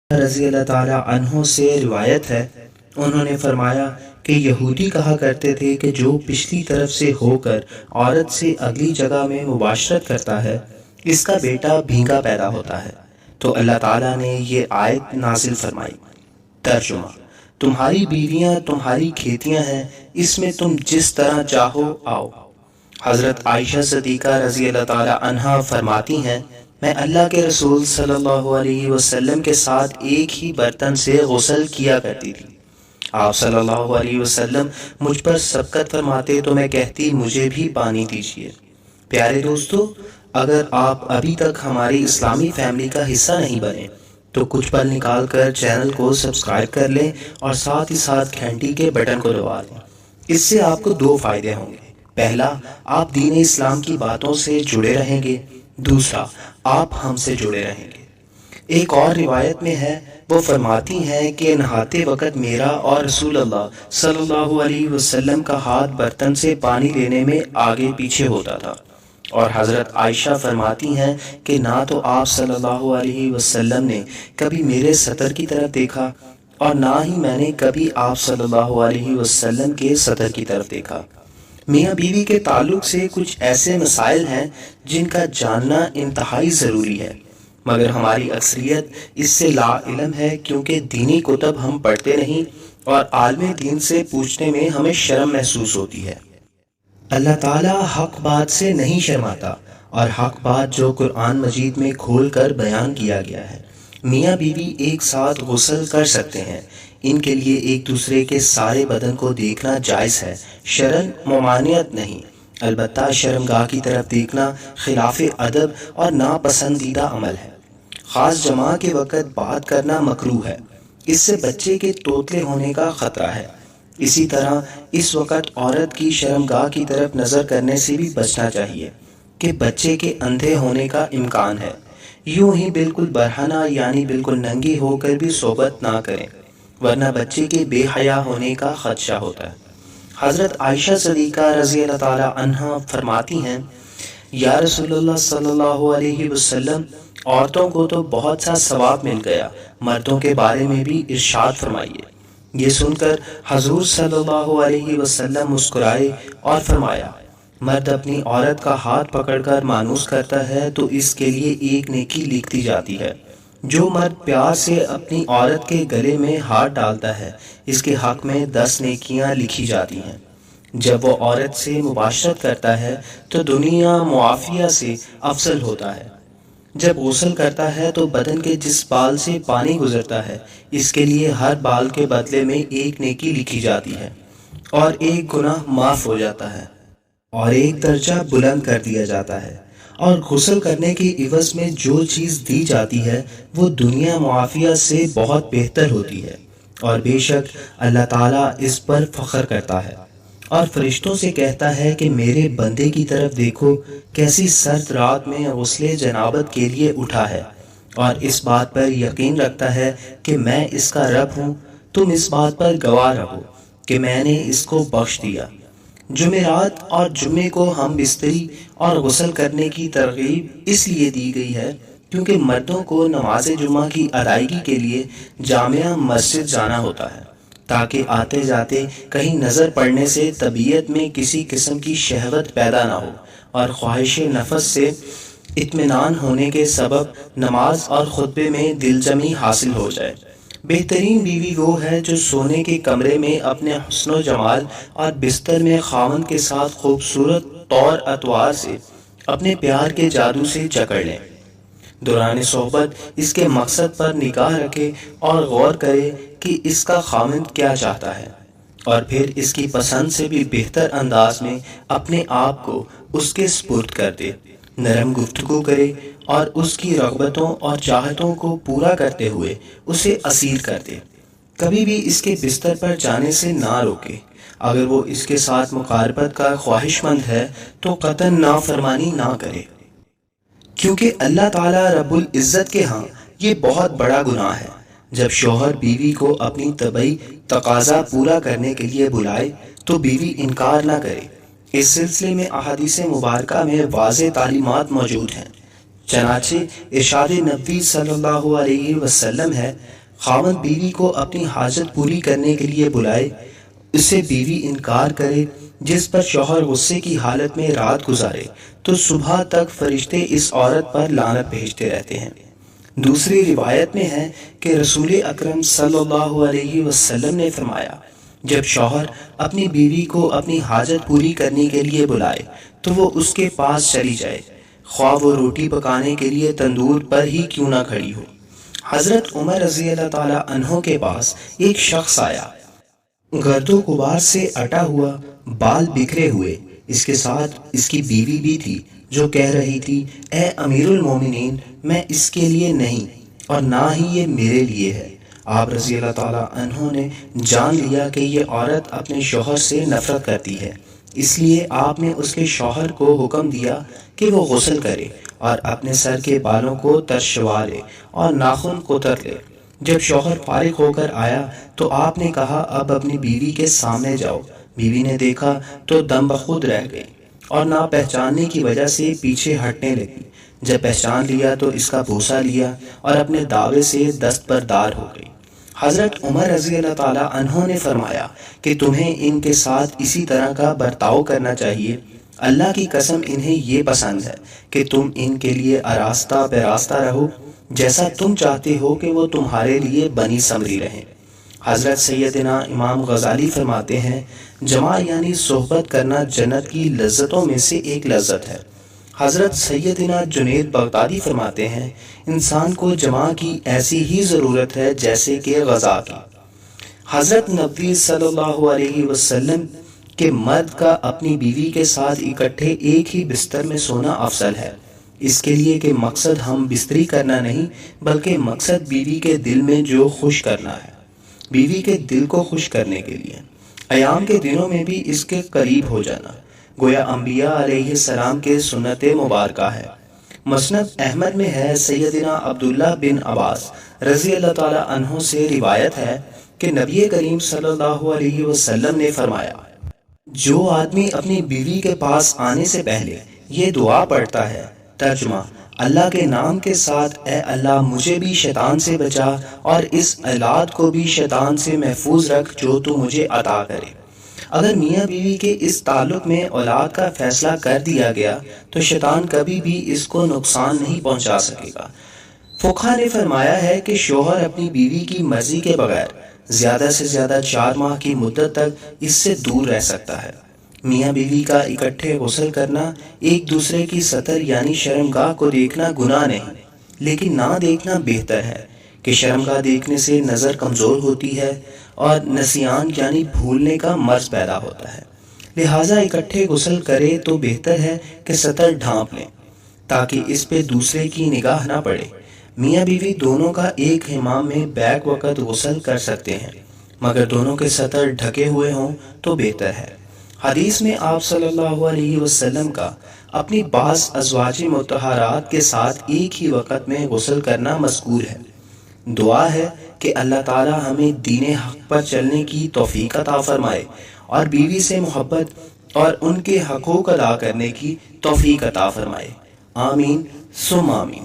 رضی اللہ تعالیٰ عنہ سے روایت ہے، انہوں نے فرمایا کہ یہودی کہا کرتے تھے کہ جو پچھلی طرف سے ہو کر عورت سے اگلی جگہ میں مباشرت کرتا ہے اس کا بیٹا بھینگا پیدا ہوتا ہے۔ تو اللہ تعالیٰ نے یہ آیت نازل فرمائی۔ ترجمہ: تمہاری بیویاں تمہاری کھیتیاں ہیں، اس میں تم جس طرح چاہو آؤ۔ حضرت عائشہ صدیقہ رضی اللہ تعالیٰ عنہا فرماتی ہیں، میں اللہ کے رسول صلی اللہ علیہ وسلم کے ساتھ ایک ہی برتن سے غسل کیا کرتی تھی۔ آپ صلی اللہ علیہ وسلم مجھ پر سبقت فرماتے تو میں کہتی مجھے بھی پانی دیجیے۔ پیارے دوستو، اگر آپ ابھی تک ہماری اسلامی فیملی کا حصہ نہیں بنے تو کچھ پل نکال کر چینل کو سبسکرائب کر لیں اور ساتھ ہی ساتھ گھنٹی کے بٹن کو دبا دیں۔ اس سے آپ کو دو فائدے ہوں گے۔ پہلا، آپ دین اسلام کی باتوں سے جڑے رہیں گے۔ دوسرا، آپ ہم سے جڑے رہیں گے۔ ایک اور روایت میں ہے، وہ فرماتی ہیں کہ نہاتے وقت میرا اور رسول اللہ صلی اللہ علیہ وسلم کا ہاتھ برتن سے پانی لینے میں آگے پیچھے ہوتا تھا، اور حضرت عائشہ فرماتی ہیں کہ نہ تو آپ صلی اللہ علیہ وسلم نے کبھی میرے سطر کی طرف دیکھا اور نہ ہی میں نے کبھی آپ صلی اللہ علیہ وسلم کے سطر کی طرف دیکھا۔ میاں بیوی کے تعلق سے کچھ ایسے مسائل ہیں جن کا جاننا انتہائی ضروری ہے، مگر ہماری اکثریت اس سے لا علم ہے، کیونکہ دینی کتب ہم پڑھتے نہیں اور عالم دین سے پوچھنے میں ہمیں شرم محسوس ہوتی ہے۔ اللہ تعالیٰ حق بات سے نہیں شرماتا، اور حق بات جو قرآن مجید میں کھول کر بیان کیا گیا ہے۔ میاں بیوی ایک ساتھ غسل کر سکتے ہیں، ان کے لیے ایک دوسرے کے سارے بدن کو دیکھنا جائز ہے، شرعاً ممانعت نہیں۔ البتہ شرمگاہ کی طرف دیکھنا خلاف ادب اور ناپسندیدہ عمل ہے۔ خاص جماع کے وقت بات کرنا مکروہ ہے، اس سے بچے کے توتلے ہونے کا خطرہ ہے۔ اسی طرح اس وقت عورت کی شرمگاہ کی طرف نظر کرنے سے بھی بچنا چاہیے کہ بچے کے اندھے ہونے کا امکان ہے۔ یوں ہی بالکل برہنہ یعنی بالکل ننگی ہو کر بھی صحبت نہ کریں، ورنہ بچے کے بے حیا ہونے کا خدشہ ہوتا ہے۔ حضرت عائشہ صدیقہ رضی اللہ تعالیٰ عنہا فرماتی ہیں، یا رسول اللہ صلی اللہ علیہ وسلم، عورتوں کو تو بہت سا ثواب مل گیا، مردوں کے بارے میں بھی ارشاد فرمائیے۔ یہ سن کر حضور صلی اللہ علیہ وسلم مسکرائے اور فرمایا، مرد اپنی عورت کا ہاتھ پکڑ کر مانوس کرتا ہے تو اس کے لیے ایک نیکی لکھی جاتی ہے۔ جو مرد پیار سے اپنی عورت کے گلے میں ہاتھ ڈالتا ہے اس کے حق میں 10 نیکیاں لکھی جاتی ہیں۔ جب وہ عورت سے مباشرت کرتا ہے تو دنیا معافیہ سے افضل ہوتا ہے۔ جب غسل کرتا ہے تو بدن کے جس بال سے پانی گزرتا ہے اس کے لیے ہر بال کے بدلے میں ایک نیکی لکھی جاتی ہے، اور ایک گناہ معاف ہو جاتا ہے، اور ایک درجہ بلند کر دیا جاتا ہے۔ اور غسل کرنے کے عوض میں جو چیز دی جاتی ہے وہ دنیا معافیہ سے بہت بہتر ہوتی ہے، اور بے شک اللہ تعالیٰ اس پر فخر کرتا ہے اور فرشتوں سے کہتا ہے کہ میرے بندے کی طرف دیکھو، کیسی سرد رات میں غسل جنابت کے لیے اٹھا ہے، اور اس بات پر یقین رکھتا ہے کہ میں اس کا رب ہوں۔ تم اس بات پر گواہ رہو کہ میں نے اس کو بخش دیا۔ جمعرات اور جمعے کو ہم بستری اور غسل کرنے کی ترغیب اس لیے دی گئی ہے کیونکہ مردوں کو نماز جمعہ کی ادائیگی کے لیے جامع مسجد جانا ہوتا ہے، تاکہ آتے جاتے کہیں نظر پڑنے سے طبیعت میں کسی قسم کی شہوت پیدا نہ ہو، اور خواہش نفس سے اطمینان ہونے کے سبب نماز اور خطبے میں دل جمی حاصل ہو جائے۔ بہترین بیوی وہ ہے جو سونے کے کمرے میں اپنے حسن و جمال اور بستر میں خاوند کے ساتھ خوبصورت طور اتوار سے اپنے پیار کے جادو سے جکڑ لیں۔ دوران صحبت اس کے مقصد پر نگاہ رکھے اور غور کرے کہ اس کا خاوند کیا چاہتا ہے، اور پھر اس کی پسند سے بھی بہتر انداز میں اپنے آپ کو اس کے سپرد کر دے، نرم گفتگو کرے اور اس کی رغبتوں اور چاہتوں کو پورا کرتے ہوئے اسے اسیر کر دے۔ کبھی بھی اس کے بستر پر جانے سے نہ روکے۔ اگر وہ اس کے ساتھ مقاربت کا خواہش مند ہے تو قطعاً نافرمانی نہ کرے، کیونکہ اللہ تعالیٰ رب العزت کے ہاں یہ بہت بڑا گناہ ہے۔ جب شوہر بیوی کو اپنی طبعی تقاضا پورا کرنے کے لیے بلائے تو بیوی انکار نہ کرے۔ اس سلسلے میں احادیث مبارکہ میں واضح تعلیمات موجود ہیں۔ چنانچہ ارشاد نبوی صلی اللہ علیہ وسلم ہے، خاوند بیوی کو اپنی حاجت پوری کرنے کے لیے بلائے، اسے بیوی انکار کرے، جس پر شوہر غصے کی حالت میں رات گزارے، تو صبح تک فرشتے اس عورت پر لعنت بھیجتے رہتے ہیں۔ دوسری روایت میں ہے کہ رسول اکرم صلی اللہ علیہ وسلم نے فرمایا، جب شوہر اپنی بیوی کو اپنی حاجت پوری کرنے کے لیے بلائے تو وہ اس کے پاس چلی جائے، خواہ وہ روٹی پکانے کے لیے تندور پر ہی کیوں نہ کھڑی ہو۔ حضرت عمر رضی اللہ تعالیٰ عنہ کے پاس ایک شخص آیا، گرد و غبار سے اٹا ہوا، بال بکھرے ہوئے، اس کے ساتھ اس کی بیوی بھی تھی، جو کہہ رہی تھی، اے امیر المومنین، میں اس کے لیے نہیں اور نہ ہی یہ میرے لیے ہے۔ آپ رضی اللہ تعالیٰ عنہ نے جان لیا کہ یہ عورت اپنے شوہر سے نفرت کرتی ہے، اس لیے آپ نے اس کے شوہر کو حکم دیا کہ وہ غسل کرے اور اپنے سر کے بالوں کو ترشوا لے اور ناخن کوتر لے۔ جب شوہر فارغ ہو کر آیا تو آپ نے کہا، اب اپنی بیوی کے سامنے جاؤ۔ بیوی نے دیکھا تو دم بخود رہ گئی اور نہ پہچاننے کی وجہ سے پیچھے ہٹنے لگی۔ جب پہچان لیا تو اس کا بوسہ لیا اور اپنے دعوے سے دستبردار ہو گئی۔ حضرت عمر رضی اللہ تعالیٰ عنہ نے فرمایا کہ تمہیں ان کے ساتھ اسی طرح کا برتاؤ کرنا چاہیے۔ اللہ کی قسم انہیں یہ پسند ہے کہ تم ان کے لیے آراستہ پیراستہ رہو، جیسا تم چاہتے ہو کہ وہ تمہارے لیے بنی سمری رہیں۔ حضرت سیدنا امام غزالی فرماتے ہیں، جماع یعنی صحبت کرنا جنت کی لذتوں میں سے ایک لذت ہے۔ حضرت سیدنا جنید بغدادی فرماتے ہیں، انسان کو جماع کی ایسی ہی ضرورت ہے جیسے کہ غذا کی۔ حضرت نبی صلی اللہ علیہ وسلم کہ مرد کا اپنی بیوی کے ساتھ اکٹھے ایک ہی بستر میں سونا افضل ہے، اس کے لیے کہ مقصد ہم بستری کرنا نہیں، بلکہ مقصد بیوی کے دل میں جو خوش کرنا ہے، بیوی کے دل کو خوش کرنے کے لیے ایام کے دنوں میں بھی اس کے قریب ہو جانا، گویا انبیاء علیہ السلام کے سنت مبارکہ ہے۔ مسند احمد میں ہے، سیدنا عبداللہ بن عباس رضی اللہ تعالیٰ عنہ سے روایت ہے کہ نبی کریم صلی اللہ علیہ وسلم نے فرمایا، جو آدمی اپنی بیوی کے پاس آنے سے پہلے یہ دعا پڑھتا ہے، ترجمہ، اللہ کے نام کے ساتھ، اے اللہ مجھے بھی شیطان سے بچا اور اس اولاد کو بھی شیطان سے محفوظ رکھ جو تو مجھے عطا کرے۔ اگر میاں بیوی کے اس تعلق میں اولاد کا فیصلہ کر دیا گیا تو شیطان کبھی بھی اس کو نقصان نہیں پہنچا سکے گا۔ فقہا نے فرمایا ہے کہ شوہر اپنی بیوی کی مرضی کے بغیر زیادہ سے زیادہ 4 ماہ کی مدت تک اس سے دور رہ سکتا ہے۔ میاں بیوی کا اکٹھے غسل کرنا، ایک دوسرے کی سطر یعنی شرمگاہ کو دیکھنا گناہ نہیں، لیکن نہ دیکھنا بہتر ہے کہ شرمگاہ دیکھنے سے نظر کمزور ہوتی ہے اور نسیان یعنی بھولنے کا مرض پیدا ہوتا ہے، لہٰذا اکٹھے غسل کرے تو بہتر ہے کہ سطر ڈھانپ لیں تاکہ اس پہ دوسرے کی نگاہ نہ پڑے۔ میاں بیوی دونوں کا ایک حمام میں بیک وقت غسل کر سکتے ہیں، مگر دونوں کے سطر ڈھکے ہوئے ہوں تو بہتر ہے۔ حدیث میں آپ صلی اللہ علیہ وسلم کا اپنی بعض ازواج مطہرات کے ساتھ ایک ہی وقت میں غسل کرنا مذکور ہے۔ دعا ہے کہ اللہ تعالی ہمیں دین حق پر چلنے کی توفیق عطا فرمائے اور بیوی سے محبت اور ان کے حقوق ادا کرنے کی توفیق عطا فرمائے۔ آمین ثم آمین۔